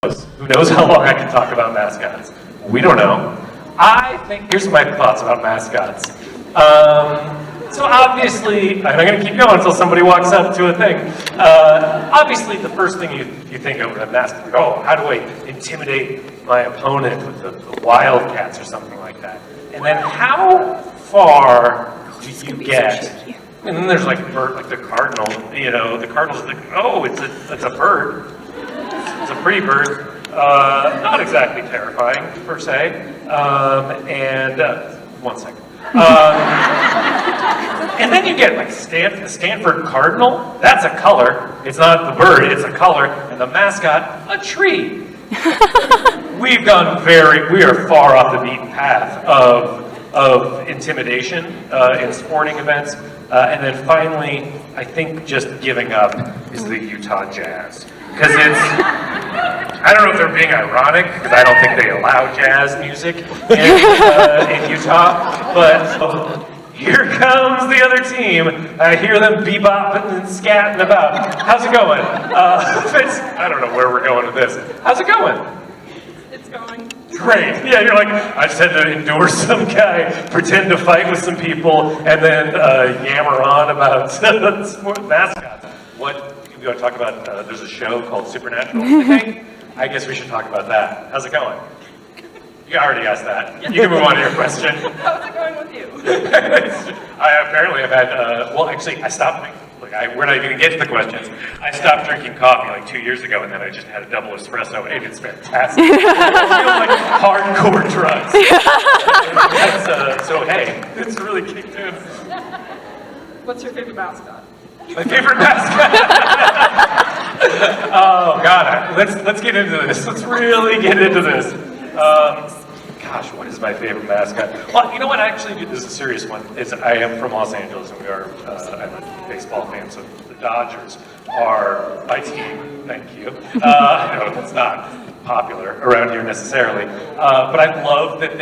Who knows how long I can talk about mascots? We don't know. I think, here's my thoughts about mascots. So obviously, I'm going to keep going until somebody walks up to a thing. Obviously, the first thing you think of with a mascot, like, oh, how do I intimidate my opponent with the Wildcats or something like that? And then how far do you get? And then there's like a bird, like the cardinal. You know, the cardinal's like, oh, it's a bird. It's a pretty bird. Not exactly terrifying per se. One second. And then you get like the Stanford Cardinal. That's a color. It's not the bird, it's a color. And the mascot, a tree. We are far off the beaten path of intimidation in sporting events. And then finally, I think just giving up is the Utah Jazz. Because I don't know if they're being ironic, because I don't think they allow jazz music in Utah, but here comes the other team. I hear them bebopping and scatting about. How's it going? I don't know where we're going with this. How's it going? It's going. Great. Yeah, you're like, I just had to endure some guy, pretend to fight with some people, and then yammer on about mascots. What? You want to talk about, there's a show called Supernatural, I think? I guess we should talk about that. How's it going? You already asked that. You can move on to your question. How's it going with you? I apparently have had, well, actually, I stopped, we're not even going to get to the questions. I stopped drinking coffee like 2 years ago, and then I just had a double espresso, and it's fantastic. It feels like hardcore drugs. So, hey, it's really kicked in. What's your favorite mascot? My favorite mascot. Oh God, let's get into this. Let's really get into this. Gosh, what is my favorite mascot? Well, you know what? Actually, this is a serious one. I am from Los Angeles, and I'm a baseball fan. So the Dodgers are my team. Thank you. I know that's not popular around here necessarily, but I love that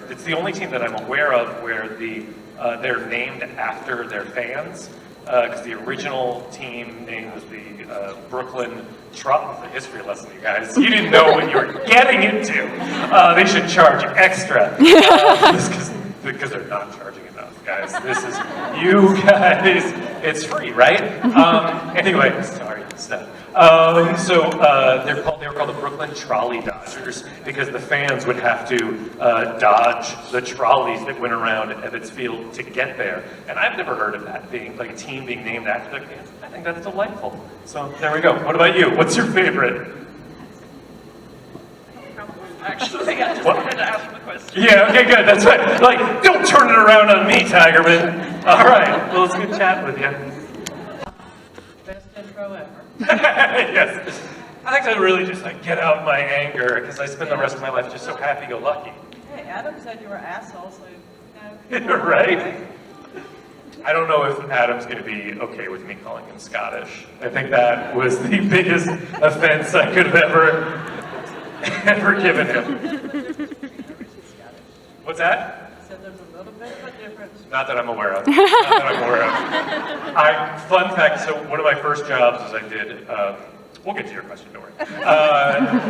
it's the only team that I'm aware of where they're named after their fans. Because the original team name was the Brooklyn Trout. It's a history lesson, you guys. You didn't know what you were getting into. They should charge extra. Because they're not charging enough, guys. This is, you guys, it's free, right? Anyway, sorry, Steph. They were called the Brooklyn Trolley Dodgers because the fans would have to dodge the trolleys that went around Ebbets Field to get there. And I've never heard of that being, like a team being named after their fans. I think that's delightful. So there we go. What about you? What's your favorite? Actually, I just wanted to ask the question. Yeah, okay, good. That's right. Like, don't turn it around on me, Tigerman. All right. Well, it's good chatting with you. Best intro ever. Yes. I like to really just get out my anger because I spend the rest of my life just so happy-go-lucky. Hey, Adam said you were asshole, so Right? I don't know if Adam's going to be okay with me calling him Scottish. I think that was the biggest offense I could have ever given him. What's that? said there's a little bit of a difference. Not that I'm aware of. Not that I'm aware of. Fun fact, so one of my first jobs is I did, we'll get to your question, don't worry.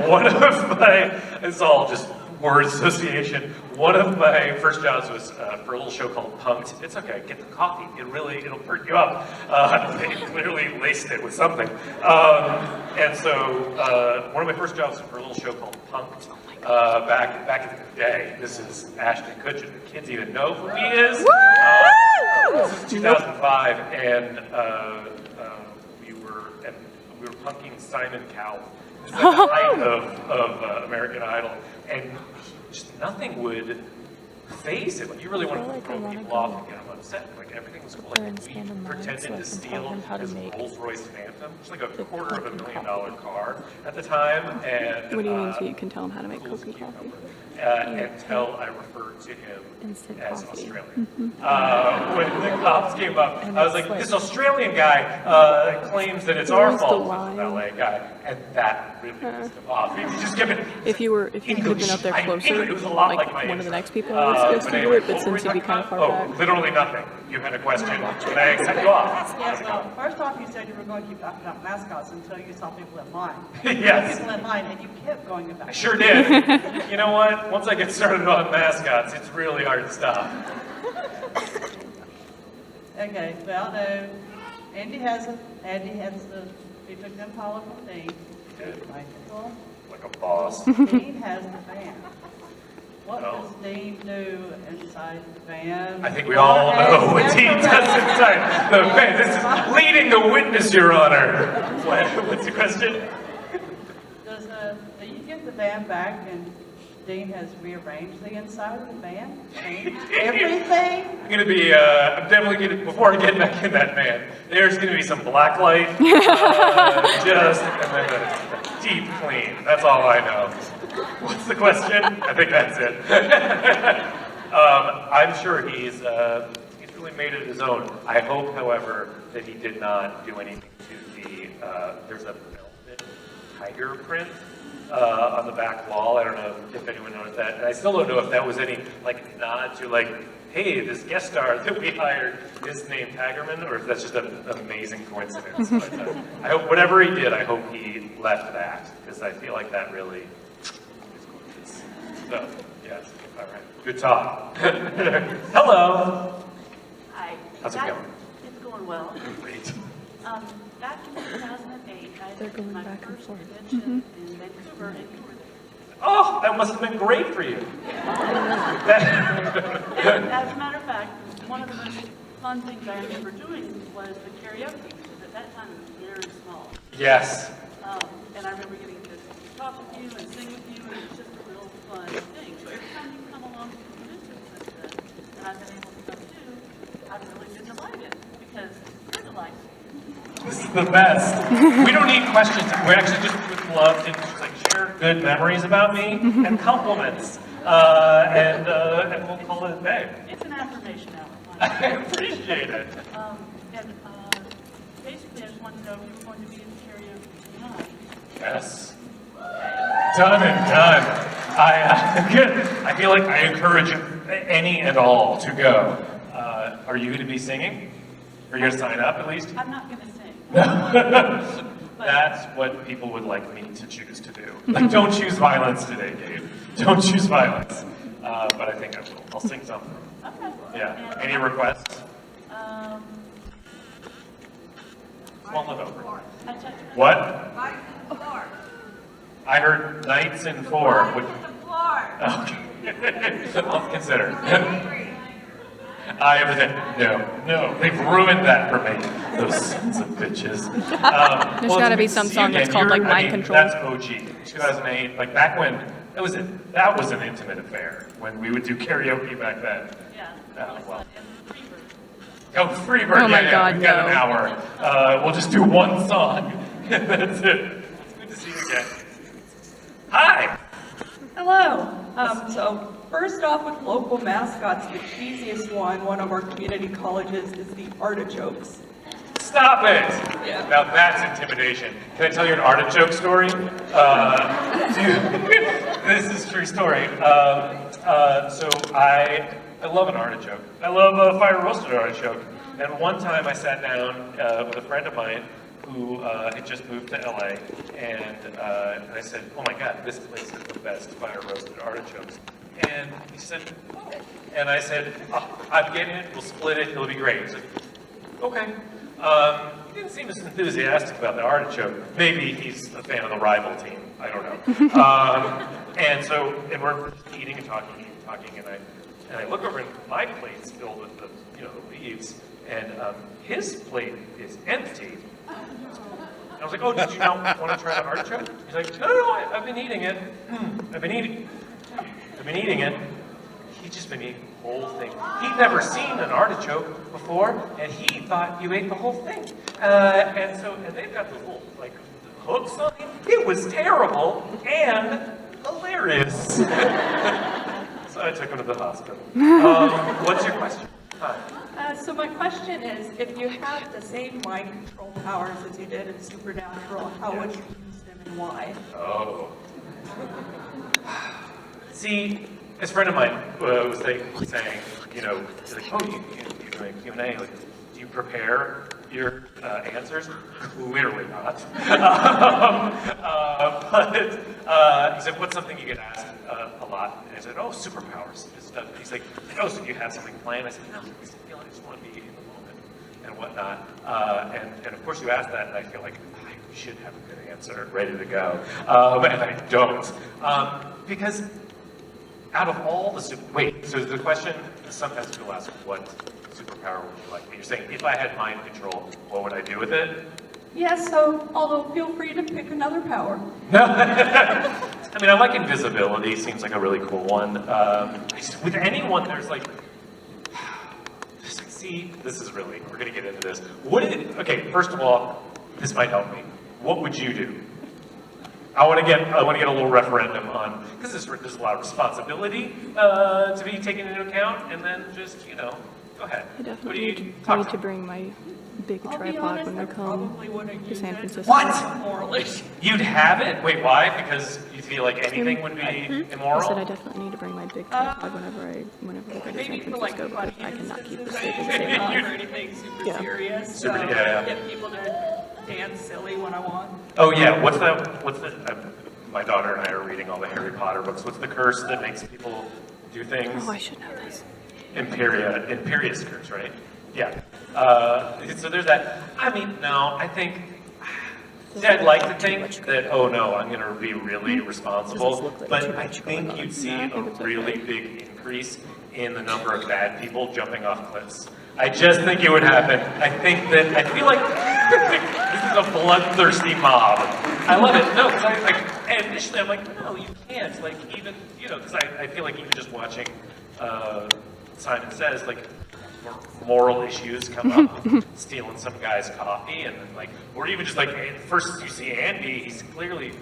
One of my, it's all just word association. One of my first jobs was for a little show called Punk'd. It's okay, get the coffee. It'll perk you up. They clearly laced it with something. And so one of my first jobs was for a little show called Punk'd. Back in the day. This is Ashton Kutcher. The kids even know who he is. This is 2005, and we were punking Simon Cowell. This is at the height of American Idol, and just nothing would phase it. Like, you really want to throw people off and get them upset. Like, everything was cool. Like, we pretended to steal his Rolls Royce Phantom, just like a $250,000 car at the time. And what do you mean? So you can tell them how to make coconut coffee? until I referred to him Instant as coffee. Australian. When the cops came up, And I was it's like, like- this Australian guy claims that it's our Where's the fault, line? the LA guy, and that really pissed him off. He just kept it. If you had been up there closer, it was a lot like my one of the intro. next people I was supposed to do anyway, it, but what were we since you'd be talking kind of about? far back. Literally nothing. You had a question. Can I cut you off? Yes, well, first off, you said you were going to keep talking about mascots until you saw people in line. Yes. You saw people in line, and you kept going about I sure did. You know what? Once I get started on mascots, it's really hard to stop. Okay, well, no, Andy has the, he took the Impala from Dean. Michael. Like a boss. Dean has the van. What No. does Dean do inside the van? I think we all know what Dean does inside the van. This is leading the witness, Your Honor. What's the question? Do you get the van back and Dean has rearranged the inside of the van? Changed everything? I'm gonna be, I'm definitely gonna, before I get back in that van, there's gonna be some black light, and then a deep clean. That's all I know. What's the question? I think that's it. I'm sure he's really made it his own. I hope, however, that he did not do anything to the, there's a velvet tiger print on the back wall. I don't know if anyone noticed that. And I still don't know if that was any like nod to like, hey, this guest star that we hired is named Tigerman, or if that's just an amazing coincidence. But I hope whatever he did, I hope he left that, because I feel like that really is gorgeous. So, yes, all right. Good talk. Hello. Hi. How's it going? It's going well. Great. Back in 2008, I They're attended going my back and first forth. convention in Vancouver, and you were there. Oh, that must have been great for you. And as a matter of fact, one of the most fun things I remember doing was the karaoke, because at that time it was very small. Yes. And I remember getting to talk with you and sing with you, and it was just a real fun thing. So every time you come along to conventions like that, and I've been able to come too, I've really been delighted, because you're delighted. This is the best. We don't need questions. We actually just would love to just like share good memories about me and compliments, and we'll call it a day. It's an affirmation now. I appreciate it. And basically, I just wanted to know if you were going to be in karaoke tonight. Yes. Done and done. I feel like I encourage any and all to go. Are you going to be singing? Are you going to sign up at least? I'm not going to sing. That's what people would like me to choose to do. Like, don't choose violence today, Gabe. Don't choose violence. But I think I will. I'll sing something. Okay. Yeah. And, Any requests? Um, One live over. I touched What? Right to the floor. I heard Nights in 4. Right Would, to the floor. okay. I'll consider. I have no, they've ruined that for me. Those sons of bitches. There's gotta be some song that's called, like, Mind Control. That's OG, 2008. Like back when that was an intimate affair when we would do karaoke back then. Yeah. Oh, Really well. fun. And Freebird. Oh, Freebird, Oh my yeah, God, we've got an no. hour. We'll just do one song, and that's it. It's good to see you again. Hi. Hello. So first off with local mascots, the cheesiest one of our community colleges is the artichokes. Stop it! Yeah. Now that's intimidation. Can I tell you an artichoke story? This is a true story. So I love an artichoke. I love a fire roasted artichoke. And one time I sat down with a friend of mine who had just moved to LA, and I said, "Oh my God, this place is the best fire roasted artichokes." And he said, "Oh." And I said, "Oh, I'm getting it. We'll split it. It'll be great." He's like, "Okay." He didn't seem as enthusiastic about the artichoke. Maybe he's a fan of the rival team. I don't know. And we're just eating and talking, and I look over and my plate's filled with the the leaves, and his plate is empty. And I was like, "Oh, did you not want to try the artichoke?" He's like, No, I've been eating it. I've been eating it. He'd just been eating the whole thing. He'd never seen an artichoke before, and he thought you ate the whole thing. And they've got the little, like, hooks on it. It was terrible, and the hilarious. So I took him to the hospital. What's your question? Hi. So my question is, if you had the same mind control powers as you did in Supernatural, how would you use them and why? Oh. See, this friend of mine was saying, you know, he's like, oh, you doing Q&A, like, do you prepare your answers? Clearly not. But he said, what's something you get asked a lot? And I said, oh, superpowers. He's like, oh, so do you have something planned? I said, no, I just want to be in the moment and whatnot. And of course you asked that, and I feel like I should have a good answer ready to go. And I don't. Because out of all the wait, so the question, sometimes people ask, what superpower would you like? And you're saying, if I had mind control, what would I do with it? Yes, so, although feel free to pick another power. I mean, I like invisibility, seems like a really cool one. With anyone, there's like, see, this is really, we're gonna get into this. Okay, first of all, this might help me. What would you do? I want to get a little referendum on, because there's a lot of responsibility to be taken into account, and then just, you know, go ahead. I What do definitely need to bring my big I'll be tripod honest, when I I come probably wouldn't to use San it. Francisco. What? Moral issue. You'd have it? Wait, why? Because you feel like anything would be I immoral? said I definitely need to bring my big tripod whenever we go to San Maybe for like Francisco funny because I cannot keep the instances, state I of the use it, same not time. for anything super Yeah. serious. Super- yeah. Get people to dance silly when I want. Oh yeah, what's the, my daughter and I are reading all the Harry Potter books. What's the curse that makes people do things? Oh, I should know this. Imperious curse, right? Yeah. So there's that. I mean, no, I think, see, I'd like to think that, oh no, I'm gonna be really responsible, look like but too I much think going on? you'd see No, I a think it's really okay. big increase in the number of bad people jumping off cliffs. I just think it would happen. I feel like this is a bloodthirsty mob. I love it. No, because and initially I'm like, no, you can't. Like, even, you know, because I feel like even just watching Simon Says, like, moral issues come up, stealing some guy's coffee, and then, like, or even just like, first you see Andy, he's clearly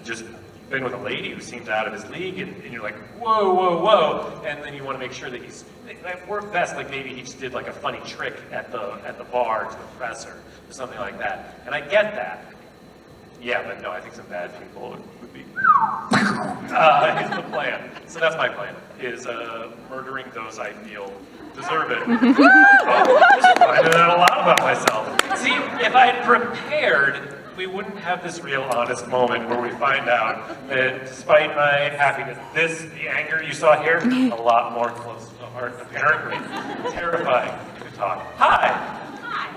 just been with a lady who seems out of his league, and you're like, whoa, whoa, whoa, and then you want to make sure that that worked best, like maybe he just did like a funny trick at the bar to impress her, or something like that, and I get that. Yeah, but no, I think some bad people would be, is the plan. So that's my plan, is murdering those I feel deserve it. Just finding out a lot about myself. See, if I had prepared, we wouldn't have this real honest moment where we find out that despite my happiness, the anger you saw here, a lot more close to the heart, apparently. Terrifying to talk. Hi! Hi.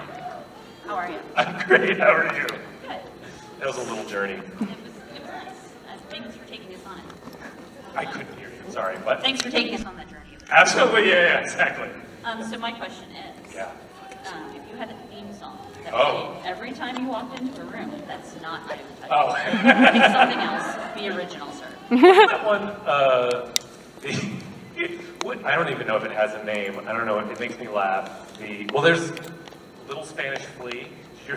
How are you? I'm great, how are you? Good. That was a little journey. It was nice. Thanks for taking us on it. I couldn't hear you, sorry, but Thanks for taking us on that journey. absolutely, yeah, exactly. So my question is, Yeah. if you had a theme song that Oh. played every time you walked into a room, that's not Eye of the Tiger. Oh. Pick something else. Be original, sir. That one, I don't even know if it has a name. I don't know. It makes me laugh. Well, there's Little Spanish Flea. You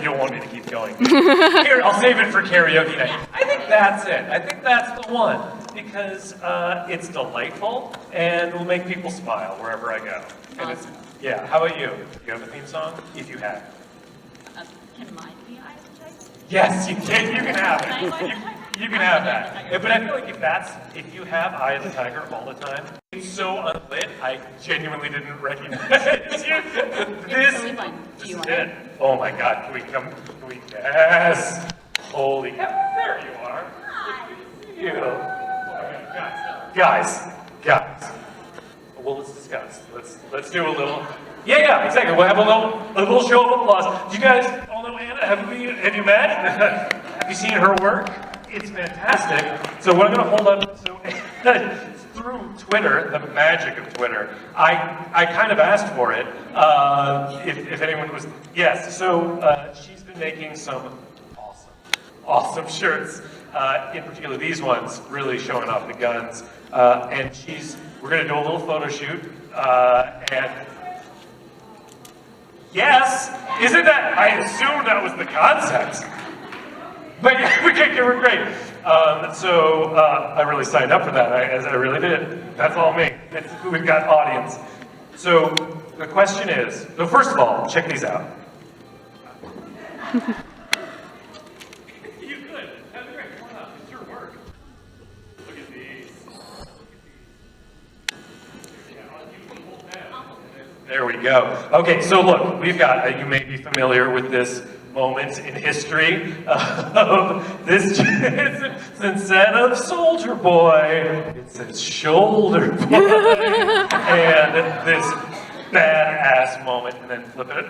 don't want me to keep going. Here, I'll save it for karaoke night. I think that's it. I think that's the one because it's delightful and will make people smile wherever I go. And Awesome. yeah. How about you? You have a theme song? If you have. Can mine be Eye of the Tiger? Yes, you can. You can have Can I have Eye of the it. Tiger? You can have that. But I feel like if you have Eye of the Tiger all the time, it's so unlit, I genuinely didn't recognize you. totally fine. Do This you is want it. Oh my God, yes. Holy cow, there you are. You. Guys. Well, let's discuss. Let's do a little. Yeah, exactly. We'll have a little show of applause. Do you guys all know Anna? Have you met? Have you seen her work? It's fantastic. So what I'm going to hold up, through Twitter, the magic of Twitter, I kind of asked for it. If anyone was, yes. So she's been making some awesome shirts. In particular, these ones really showing off the guns. And we're going to do a little photo shoot. And Yes, isn't that? I assume that was the concept. But yeah, we're great. I really signed up for that. I really did. That's all me. We've got audience. So the question is, so first of all, check these out. You could. That'd be great. Come on up. It's your work. Look at these. There we go. Okay, so look, we've got, you may be familiar with this moment in history of this, instead of Soldier Boy, it says Shoulder Boy. And this badass moment, and then flip it.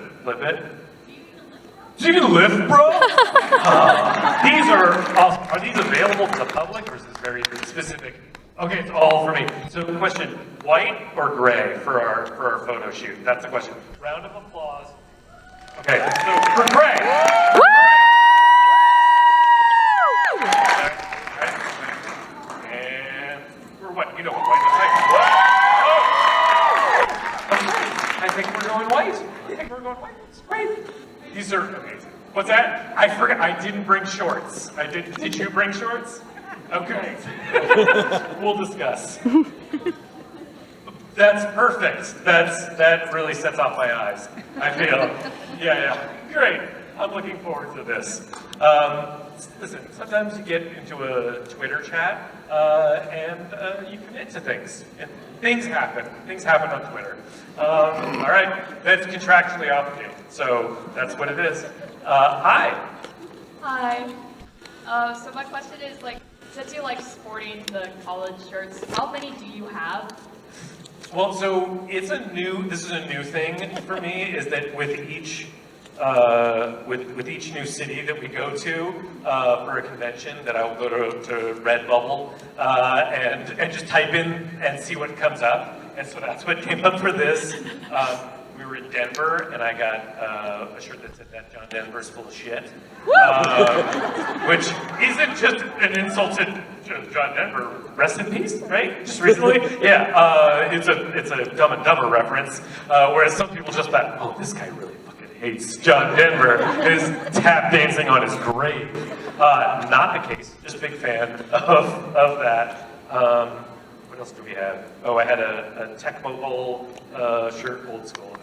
Do you can lift, bro? These are these available to the public, or is this very specific? Okay, it's all for me. So the question, white or gray for our photo shoot? That's the question. Round of applause. Okay, so for gray. And for what? You know what white looks like. Oh! I think we're going white. It's great. These are amazing. What's that? I forgot. I didn't bring shorts. Did you bring shorts? Okay. We'll discuss. That's perfect. That really sets off my eyes, I feel. Yeah. Great. I'm looking forward to this. Listen, sometimes you get into a Twitter chat and you commit to things. And things happen. Things happen on Twitter. All right. That's contractually obligated. So that's what it is. Hi. Hi. So my question is, since you like sporting the college shirts, how many do you have? Well, so this is a new thing for me, is that with each new city that we go to for a convention, that I will go to Redbubble and just type in and see what comes up. And so that's what came up for this. We were in Denver, and I got a shirt that said that John Denver's full of shit, which isn't just an insult to John Denver. Rest in peace, right? Just recently, yeah. It's a Dumb and Dumber reference, whereas some people just thought, oh, this guy really fucking hates John Denver, and is tap dancing on his grave. Not the case. Just a big fan of that. What else do we have? Oh, I had a Tecmo Bowl shirt, old school. I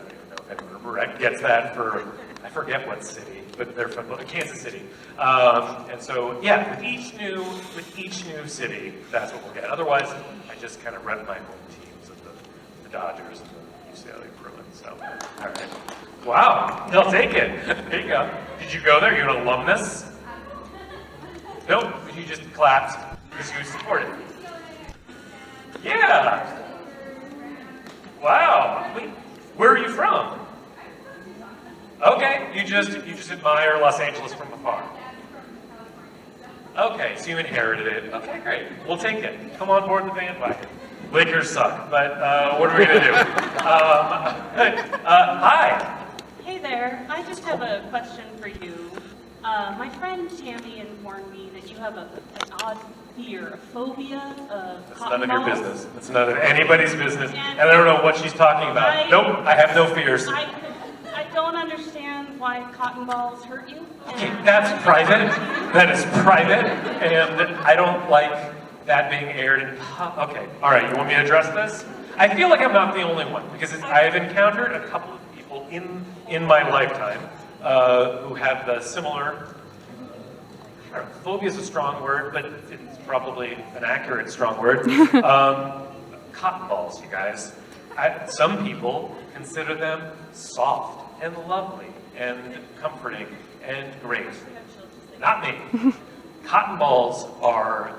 don't even know if anyone gets that for, I forget what city, but they're from Kansas City. And so, yeah, with each new city, that's what we'll get. Otherwise, I just kind of rep my home teams of the Dodgers and the UCLA Bruins. So, all right. Wow, they'll take it. There you go. Did you go there? You're an alumnus? Nope. You just clapped because you supported. Yeah. Wow. Wait, where are you from? Okay, you just admire Los Angeles from afar. Okay, so you inherited it. Okay, great. We'll take it. Come on board the bandwagon. Lakers suck, but what are we gonna do? Hi. Hey there, I just have a question for you. My friend Tammy informed me that you have an odd fear, a phobia of It's cotton none of your balls. business. It's none of anybody's business. And I don't know what she's talking about. Nope, I have no fears. I don't understand why cotton balls hurt you. Okay, that's private. That is private, and I don't like that being aired in okay, all right, you want me to address this? I feel like I'm not the only one, because I have encountered a couple of people in my lifetime who have the similar, I don't know, phobia is a strong word, but it's probably an accurate strong word. Cotton balls, you guys. Some people consider them soft and lovely and comforting and great. Not me. Cotton balls are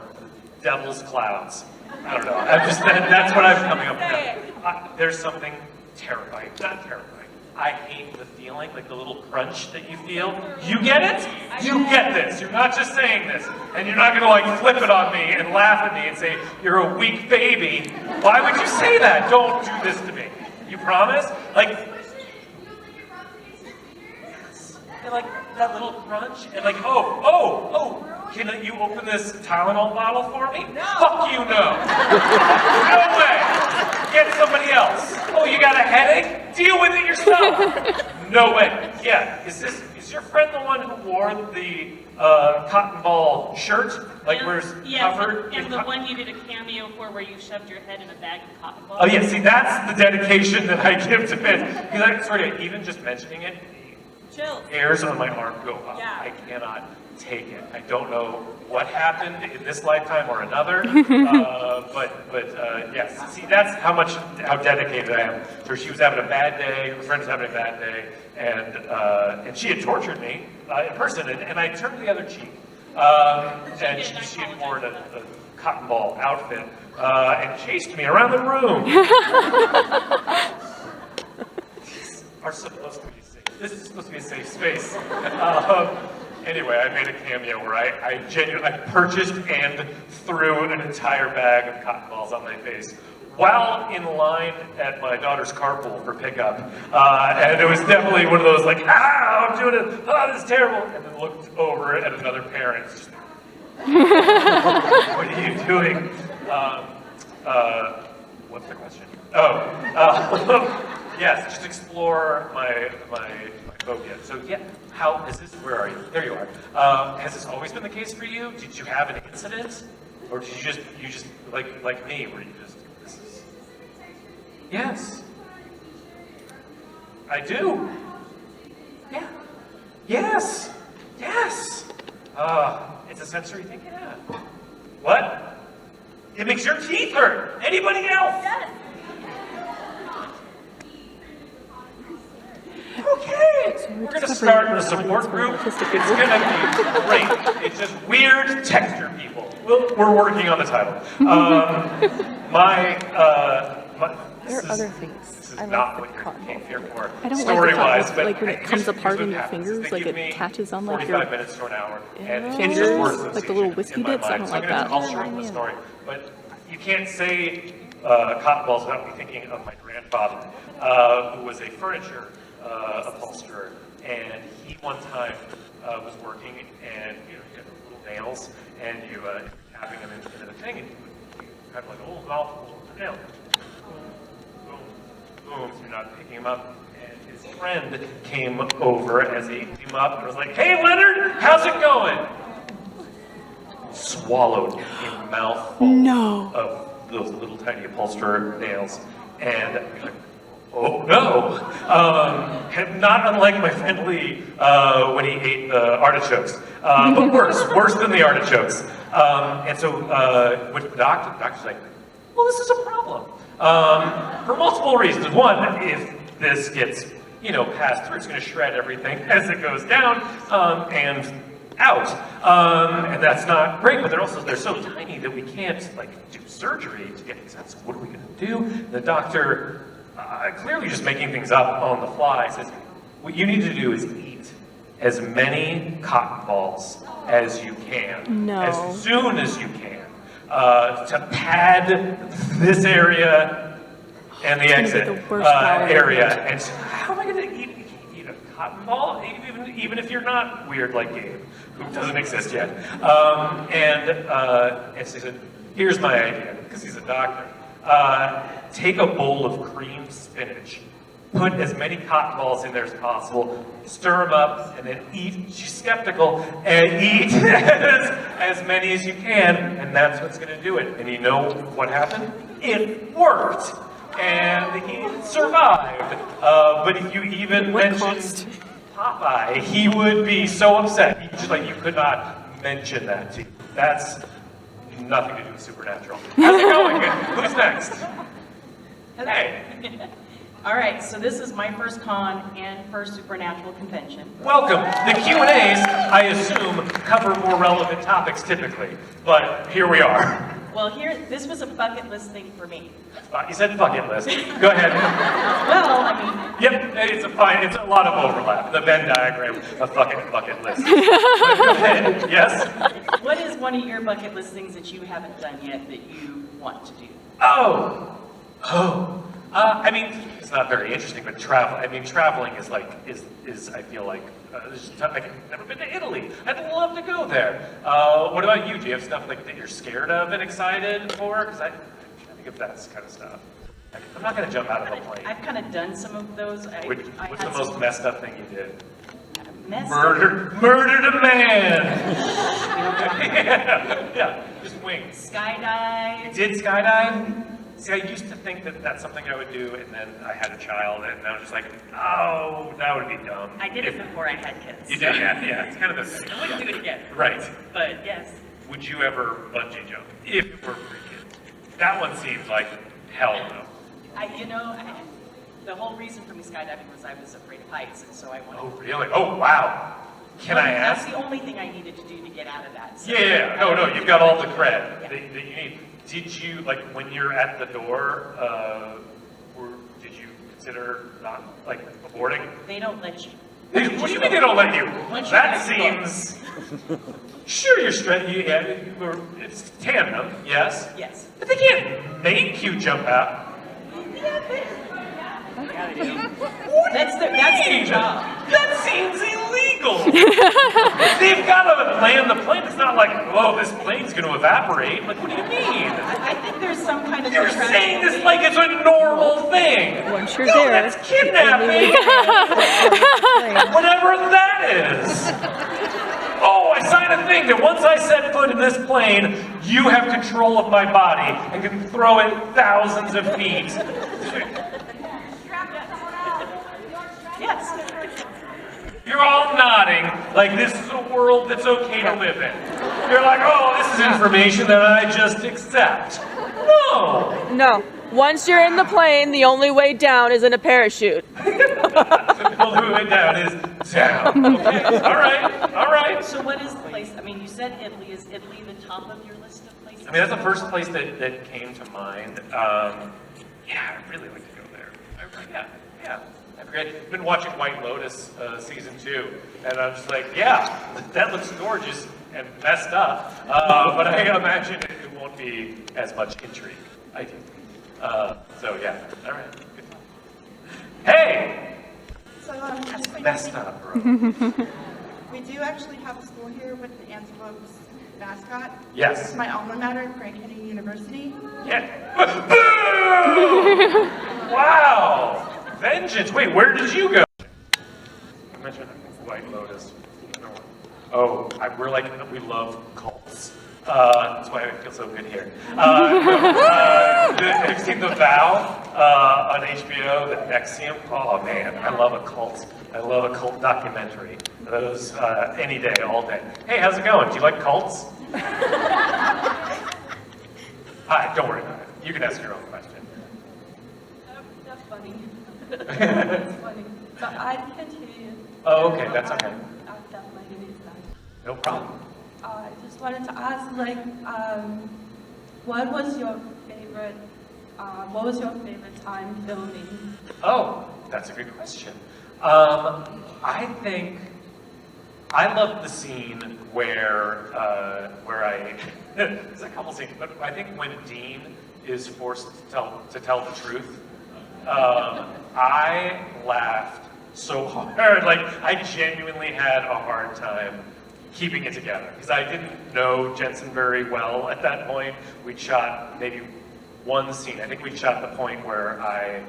devil's clouds. I don't know. That's what I'm coming up with. There's something terrifying. Not terrifying. I hate the feeling, like the little crunch that you feel. You get it? You get this. You're not just saying this. And you're not gonna like flip it on me and laugh at me and say, you're a weak baby. Why would you say that? Don't do this to me. You promise? Like that little crunch, and like, can you open this Tylenol bottle for me? No. Fuck you, no. No way. Get somebody else. Oh, you got a headache? Deal with it yourself. No way. Yeah, is your friend the one who wore the cotton ball shirt? Like where's covered? And the one you did a cameo for where you shoved your head in a bag of cotton balls? Oh yeah, see that's the dedication that I give to Vince. Because I sort of, even just mentioning it, Chill. hairs on my arm go up. Yeah. I cannot take it. I don't know what happened in this lifetime or another, but yes. See, that's how dedicated I am. So she was having a bad day. Her friend was having a bad day, and she had tortured me in person, and I turned the other cheek. And she had worn a cotton ball outfit and chased me around the room. These are supposed to be safe. This is supposed to be a safe space. Anyway, I made a cameo where I genuinely purchased and threw an entire bag of cotton balls on my face while in line at my daughter's carpool for pickup. And it was definitely one of those like, I'm doing it, this is terrible. And then looked over at another parent. Just, what are you doing? What's the question? Yes, just explore my phobia. So yeah, how is this? Where are you? There you are. Has this always been the case for you? Did you have an incident, or did you just like me, where you just this is? Yes, I do. Yeah. Yes. Yes. It's a sensory thing. Yeah. What? It makes your teeth hurt. Anybody else? Yes. Okay, we're going to start the support group. It's going to be great. It's just weird texture people. We're working on the title. There are other things. This is I not like what the you're cotton came ball. here for, I don't story-wise, like but like when it comes here's apart what in your happens. fingers, They like give it me catches on like 45 your minutes to an hour, and Yeah. it's just word Like the little association whiskey in my bits? I mind. don't So I'm like gonna- that. I'll shorten the story, but you can't say cotton balls without me thinking of my grandfather, who was a furniture upholsterer, and he one time was working, and you had little nails, and you tapping them into the thing, and you kind of like, oh, golf nail. Boom, boom, you're not picking him up. And his friend came over as he picked him up and was like, hey, Leonard, how's it going? Swallowed a mouthful of those little tiny upholsterer nails. And you're like, oh no. Not unlike my friend Lee when he ate the artichokes. But worse than the artichokes. And so went to the doctor's like, well, this is a problem. For multiple reasons. One, if this gets, passed through, it's going to shred everything as it goes down and out. And that's not great, but they're so tiny that we can't do surgery to get these out. So what are we going to do? The doctor, clearly just making things up on the fly, says, what you need to do is eat as many cotton balls as you can, as soon as you can, to pad this area and the exit area. And so how am I going to eat a cotton ball, even if you're not weird like Gabe, who doesn't exist yet? And so he said, here's my idea, because he's a doctor. Take a bowl of creamed spinach, put as many cotton balls in there as possible, stir them up, and then eat. She's skeptical, and eat as many as you can, and that's what's going to do it. And you know what happened? It worked, and he survived. But if you even mentioned Popeye, he would be so upset. He just you could not mention that to you. That's nothing to do with Supernatural. How's it going? Who's next? Hey. All right, so this is my first con and first Supernatural convention. Welcome. The Q&As, I assume, cover more relevant topics typically, but here we are. Well, this was a bucket list thing for me. You said bucket list. Go ahead. Well, I mean... Yep, it's a lot of overlap. The Venn diagram of bucket list. But go ahead, yes? What is one of your bucket list things that you haven't done yet that you want to do? I mean, it's not very interesting, but traveling is I feel like, I've never been to Italy. I'd love to go there. What about you? Do you have stuff that you're scared of and excited for? Because I think of that kind of stuff. I'm not gonna jump out of a plane. I've kind of done some of those. What's I the had most some messed up thing you did? messed Murdered a man! yeah, just wings. skydive. You did skydive? See, I used to think that that's something I would do, and then I had a child, and I was just like, oh, that would be dumb. I did it before I had kids. You did, yeah, it's kind of the thing. I wouldn't do it again. Right. But yes. Would you ever bungee jump? If it were for kids? That one seems like hell no. The whole reason for me skydiving was I was afraid of heights, and so I wanted. Oh, really? Oh, wow. Can I ask? That's the only thing I needed to do to get out of that. So Yeah, no, you've got all the cred that you need. Did you, like, when you're at the door, did you consider not, like, aborting? They don't let you. What do you mean they don't let you? Once you That have the seems... Sure, you're straight, it's tandem, yes? Yes. But they can't make you jump out. That's their job. That seems illegal. They've got to land the plane. It's not like, whoa, this plane's going to evaporate. Like, what do you mean? I think there's some kind of. You're saying this like it's a normal thing. Once you're No, there, that's kidnapping. Whatever that is. Oh, I signed a thing that once I set foot in this plane, you have control of my body and can throw it thousands of feet. Yes. You're all nodding like this is a world that's okay to live in. You're like, oh, this is information that I just accept. No. No. Once you're in the plane, the only way down is in a parachute. The only way down is down. Okay. All right. So what is the place? I mean, you said Italy. Is Italy the top of your list of places? I mean, that's the first place that came to mind. Yeah, I'd really like to go there. Yeah. I've been watching White Lotus season 2, and I'm just like, yeah, that looks gorgeous and messed up, but I imagine it won't be as much intrigue. I do. So yeah, all right. Good. Hey, So, just so you messed know, up, bro. we do actually have a school here with the Antelopes mascot. Yes. It's my alma mater, Grand Canyon University. Yeah. Boo! Wow. Vengeance. Wait, where did you go? I mentioned White Lotus. Oh, we love cults. That's why I feel so good here. Have you seen The Vow on HBO, the Nexium? Oh man, I love a cult. I love a cult documentary. Those any day, all day. Hey, how's it going? Do you like cults? Hi, don't worry about it. You can ask your own question. That's funny. That's funny. So I can't hear you. Oh, okay, that's okay. My No problem. I just wanted to ask, what was your favorite time filming? Oh, that's a good question. I think I love the scene where there's a couple scenes, but I think when Dean is forced to tell the truth, I laughed so hard. Like I genuinely had a hard time keeping it together because I didn't know Jensen very well at that point. We'd shot maybe one scene. I think we shot the point where I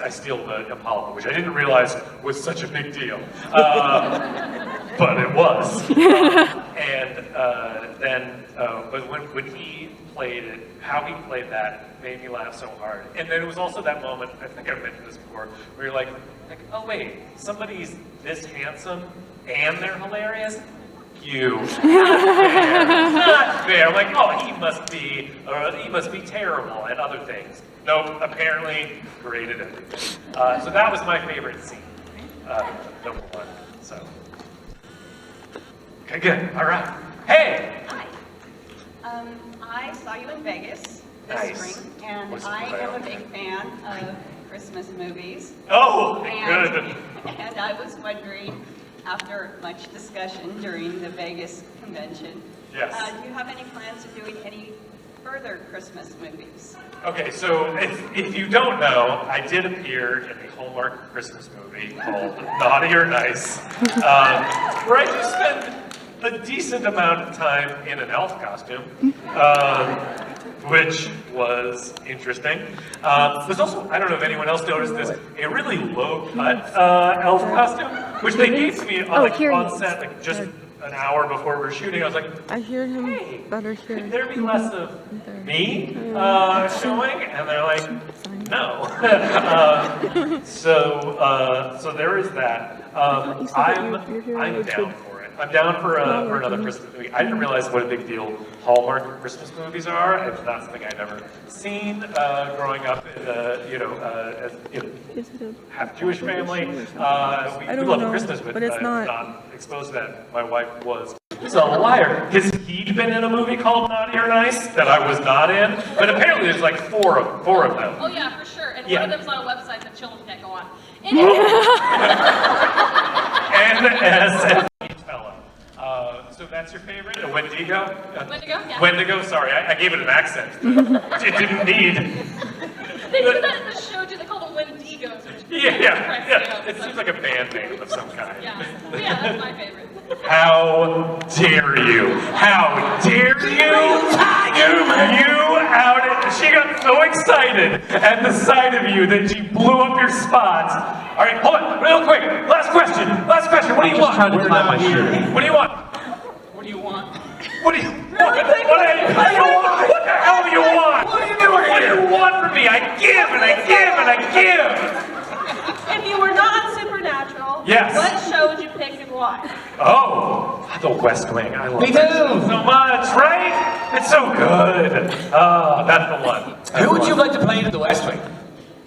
steal the Impala, which I didn't realize was such a big deal, but it was. But when he played it, how he played that made me laugh so hard. And then it was also that moment, I think I've mentioned this before, where you're like, oh wait, somebody's this handsome and they're hilarious? You. Not fair. Like, oh, he must be terrible at other things. Nope, apparently great at everything. So that was my favorite scene, number one. So, okay, good. All right. Hey. Hi. I saw you in Vegas this Nice. spring, and What's I the am a big fan of Christmas movies. Oh, And, good. and I was wondering, after much discussion during the Vegas convention, Yes. do you have any plans of doing any further Christmas movies? Okay, so if you don't know, I did appear in the Hallmark Christmas movie called Naughty or Nice, where I do spend a decent amount of time in an elf costume. which was interesting. There's also, I don't know if anyone else noticed this, a really low-cut elf costume, which they gave to me on set, like just an hour before we were shooting. I was like, I hear him hey, better here. could there be less of me showing? And they're like, no. So there is that. I'm down for it. I'm down for another Christmas movie. I didn't realize what a big deal Hallmark Christmas movies are. It's not something I'd ever seen growing up in as half Jewish family. We love Christmas, but it's not exposed to that. My wife was. He's a liar, because he'd been in a movie called Naughty or Nice that I was not in, but apparently there's like four of them. Oh yeah, for sure. And Yeah. one of them's on a website that children can't go on. NSF fellow. So that's your favorite? A Wendigo? Wendigo, yeah. Wendigo, sorry, I gave it an accent. It didn't need. They do that in the show too. They call them Wendigos. Yeah. It seems like a band name of some kind. Yeah, that's my favorite. How dare you? How dare you? Tigerman! You outed. She got so excited at the sight of you that she blew up your spots. All right, hold on, real quick. Last question. What do you want? Trying to find my shirt. What do you want? What do you want? What do you want? What do you want? What the hell do you want? What are you doing? What do you want from me? I give and I give and I give. If you were not on Supernatural, Yes. what show would you pick and why? Oh, the West Wing. I love Me that too. show so much, right? It's so good. Oh, that's the one. Who would you like to play in The West Wing?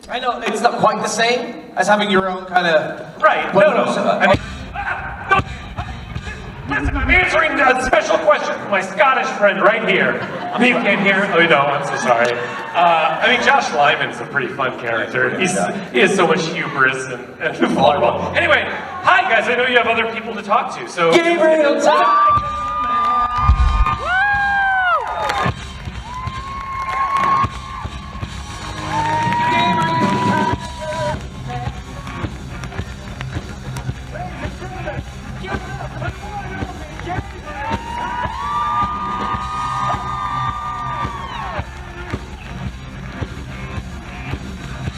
I know it's not quite the same as having your own kind of... Right, no. I mean, listen, I'm answering a special question from my Scottish friend right here. You can't hear? Oh, no, I'm so sorry. I mean, Josh Lyman's a pretty fun character. He has so much hubris and volleyball. Anyway, hi guys, I know you have other people to talk to, so... Gabriel,